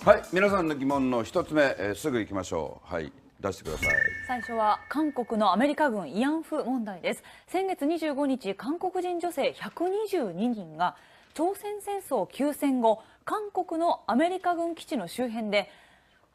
はい、皆さんの疑問の一つ目、すぐ行きましょう。はい、出してください。最初は韓国のアメリカ軍慰安婦問題です。先月25日、韓国人女性122人が朝鮮戦争休戦後、韓国のアメリカ軍基地の周辺で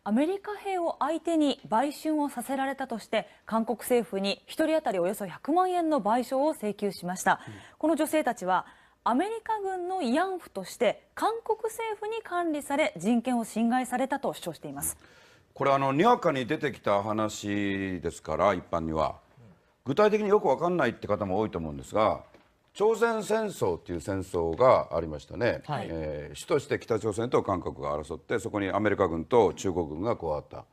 アメリカ兵を相手に売春をさせられたとして、韓国政府に1人当たりおよそ100万円の賠償を請求しました。この女性たちはアメリカ軍の慰安婦として韓国政府に管理され、人権を侵害されたと主張しています。これにわかに出てきた話ですから、一般には具体的によく分かんないって方も多いと思うんですが、朝鮮戦争っていう戦争がありましたね。はい、主として北朝鮮と韓国が争って、そこにアメリカ軍と中国軍が加わった、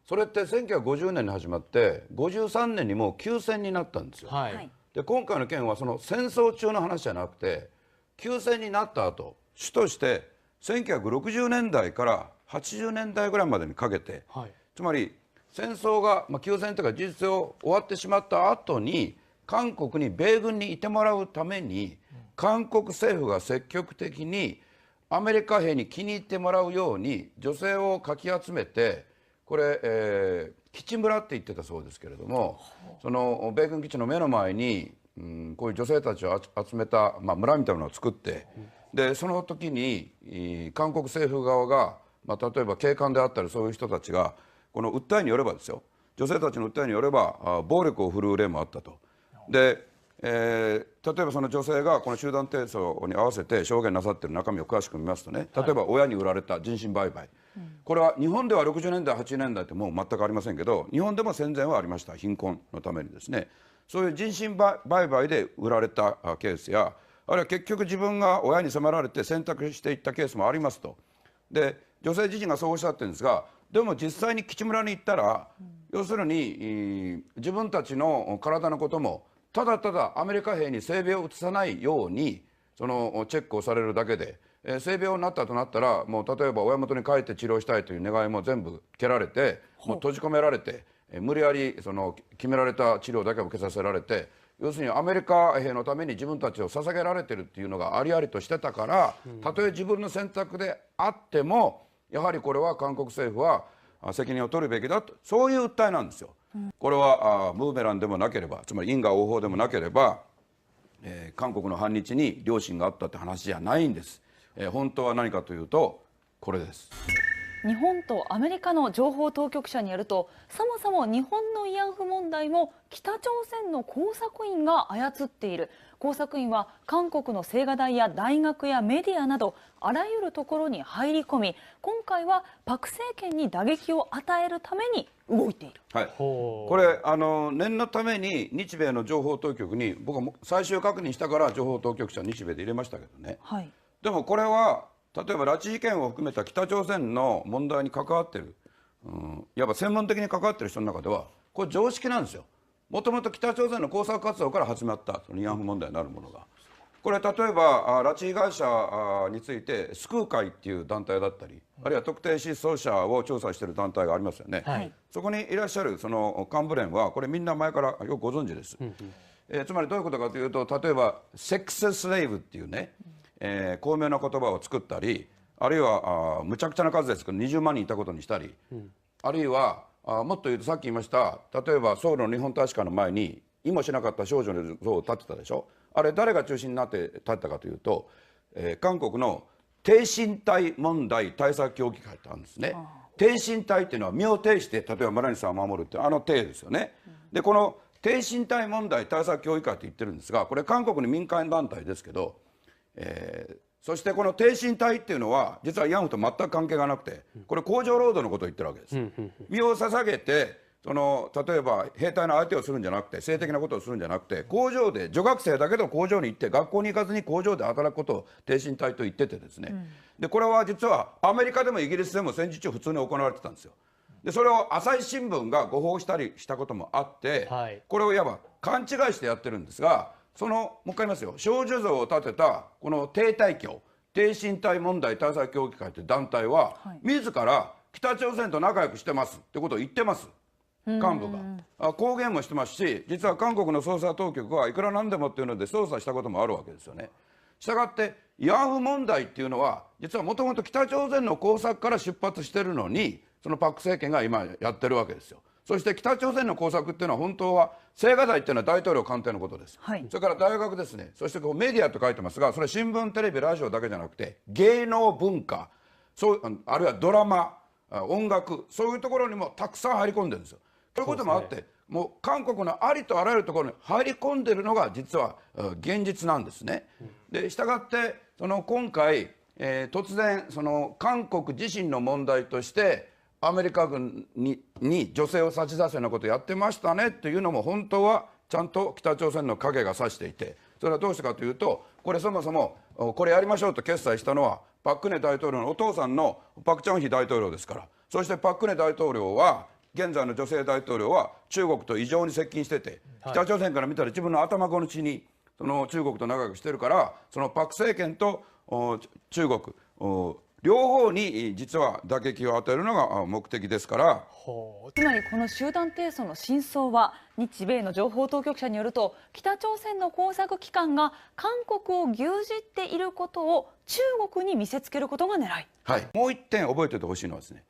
それって1950年に始まって53年にもう休戦になったんですよ。はい、で今回の件はその戦争中の話じゃなくて、休戦になった後、主として1960年代から80年代ぐらいまでにかけて、はい、つまり戦争が、休戦というか事実上終わってしまった後に、韓国に米軍にいてもらうために、韓国政府が積極的にアメリカ兵に気に入ってもらうように女性をかき集めて、これ、基地村って言ってたそうですけれども、その米軍基地の目の前に、こういう女性たちを集めた、村みたいなのを作って、でその時に韓国政府側が、例えば警官であったりそういう人たちが、この訴えによればですよ、女性たちの訴えによれば暴力を振るう例もあったと。で、例えばその女性がこの集団提訴に合わせて証言なさっている中身を詳しく見ますとね、例えば親に売られた人身売買、これは日本では60年代80年代ってもう全くありませんけど、日本でも戦前はありました。貧困のためにですね、そういう人身売買で売られたケースや、あるいは結局自分が親に迫られて選択していったケースもありますと。で女性自身がそうおっしゃってるんですが、でも実際に基地村に行ったら、要するに自分たちの体のこともただただアメリカ兵に性病を移さないようにそのチェックをされるだけで、性病になったとなったら、もう例えば親元に帰って治療したいという願いも全部蹴られて、もう閉じ込められて、無理やりその決められた治療だけを受けさせられて、要するにアメリカ兵のために自分たちを捧げられてるっていうのがありありとしてたから、たとえ自分の選択であってもやはりこれは韓国政府は責任を取るべきだと、そういう訴えなんですよ。これはムーベランでもなければ、つまり因果応報でもなければ、韓国の反日に良心があったって話じゃないんです。本当は何かというとこれです。日本とアメリカの情報当局者によると、そもそも日本の慰安婦問題も北朝鮮の工作員が操っている。工作員は韓国の青瓦台や大学やメディアなどあらゆるところに入り込み、今回はパク政権に打撃を与えるために動いている。はい、これ念のために日米の情報当局に僕は最終確認したから情報当局者日米で入れましたけどね、はい、でもこれは例えば拉致事件を含めた北朝鮮の問題に関わっている、いわば専門的に関わっている人の中ではこれ常識なんですよ。もともと北朝鮮の工作活動から始まったその慰安婦問題になるものが、これ例えば拉致被害者について救う会っていう団体だったり、あるいは特定失踪者を調査している団体がありますよね、はい、そこにいらっしゃるその幹部連はこれみんな前からよくご存知です。つまりどういうことかというと、例えばセックススレイブっていうね、巧妙な言葉を作ったり、あるいはむちゃくちゃな数ですけど20万人いたことにしたり、あるいはもっと言うとさっき言いました例えばソウルの日本大使館の前に意もしなかった少女の像を立てたでしょ。あれ誰が中心になって立てたかというと、韓国の低身体問題対策協議会ってあるんですね。低身体っていうのは身を挺して例えば村西さんを守るって体ですよね。でこの低身体問題対策協議会って言ってるんですが、これ韓国の民間団体ですけど、そしてこの低身体っていうのは実は慰安婦と全く関係がなくて、これ工場労働のことを言ってるわけです。身を捧げて例えば兵隊の相手をするんじゃなくて、性的なことをするんじゃなくて、工場で女学生だけど工場に行って学校に行かずに工場で働くことを低身体と言っててですね、でこれは実はアメリカでもイギリスでも戦時中普通に行われてたんですよ。でそれを朝日新聞が誤報したりしたこともあって、はい、これをいわば勘違いしてやってるんですが、もう一回言いますよ、少女像を立てたこの低体教低身体問題対策協議会という団体は、自ら北朝鮮と仲良くしてますってことを言ってます。幹部が公言もしてますし、実は韓国の捜査当局はいくらなんでもっていうので捜査したこともあるわけですよね。したがって慰安婦問題っていうのは実はもともと北朝鮮の工作から出発してるのに、そのパク政権が今やってるわけですよ。そして北朝鮮の工作っていうのは本当は青瓦台っていうのは大統領官邸のことです、はい、それから大学ですね、そしてこうメディアと書いてますが、それは新聞テレビラジオだけじゃなくて芸能文化、あるいはドラマ、音楽、そういうところにもたくさん入り込んでるんですよ。ということもあって、もう韓国のありとあらゆるところに入り込んでるのが実は現実なんですね。でしたがって今回、突然韓国自身の問題としてアメリカ軍に女性を差し出すようなことをやってましたねっていうのも本当はちゃんと北朝鮮の影が差していて、それはどうしてかというと、これそもそもこれやりましょうと決裁したのはパク・クネ大統領のお父さんのパク・チョンヒ大統領ですから。そしてパク・クネ大統領は現在の女性大統領は中国と異常に接近してて、北朝鮮から見たら自分の頭ごの地に中国と仲良くしてるから、そのパク政権と中国両方に実は打撃を与えるのが目的ですから。つまりこの集団提訴の真相は、日米の情報当局者によると、北朝鮮の工作機関が韓国を牛耳っていることを中国に見せつけることが狙い。はい、もう一点覚えておいてほしいのはですね、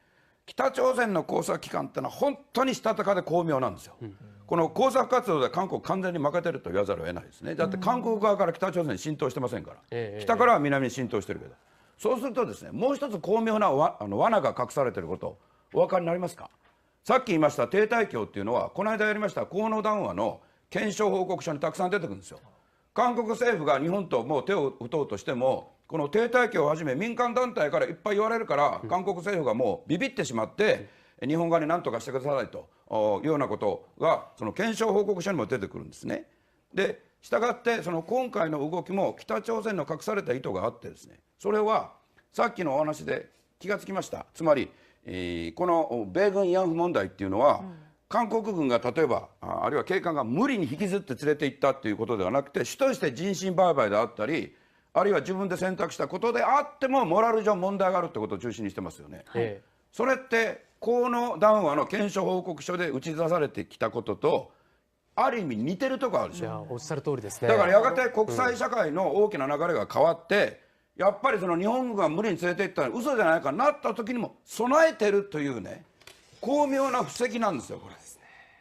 北朝鮮の工作機関ってのは本当にしたたかで巧妙なんですよ、この工作活動で韓国完全に負けてると言わざるを得ないですね。だって韓国側から北朝鮮に浸透してませんから、北からは南に浸透してるけど、そうするとですね、もう一つ巧妙な罠が隠されていることお分かりになりますか。さっき言いました低対共っていうのは、この間やりました河野談話の検証報告書にたくさん出てくるんですよ。韓国政府が日本ともう手を打とうとしても、この低対共をはじめ民間団体からいっぱい言われるから、韓国政府がもうビビってしまって、日本側に何とかしてくださいというようなことがその検証報告書にも出てくるんですね。でしたがって今回の動きも北朝鮮の隠された意図があってですね、それはさっきのお話で気がつきました。つまり、この米軍慰安婦問題っていうのは、韓国軍が例えばあるいは警官が無理に引きずって連れて行ったっていうことではなくて、主として人身売買であったり、あるいは自分で選択したことであってもモラル上問題があるってことを中心にしてますよね、それって河野談話の検証報告書で打ち出されてきたこととある意味似てるところあるでしょ。いや、おっしゃる通りですね。だからやがて国際社会の大きな流れが変わって、やっぱり日本軍が無理に連れて行ったのは嘘じゃないかなった時にも備えてるというね、巧妙な布石なんですよこれ。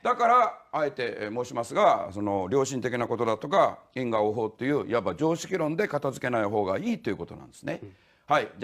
だからあえて申しますが、良心的なことだとか因果応報といういわば常識論で片付けない方がいいということなんですね。はい。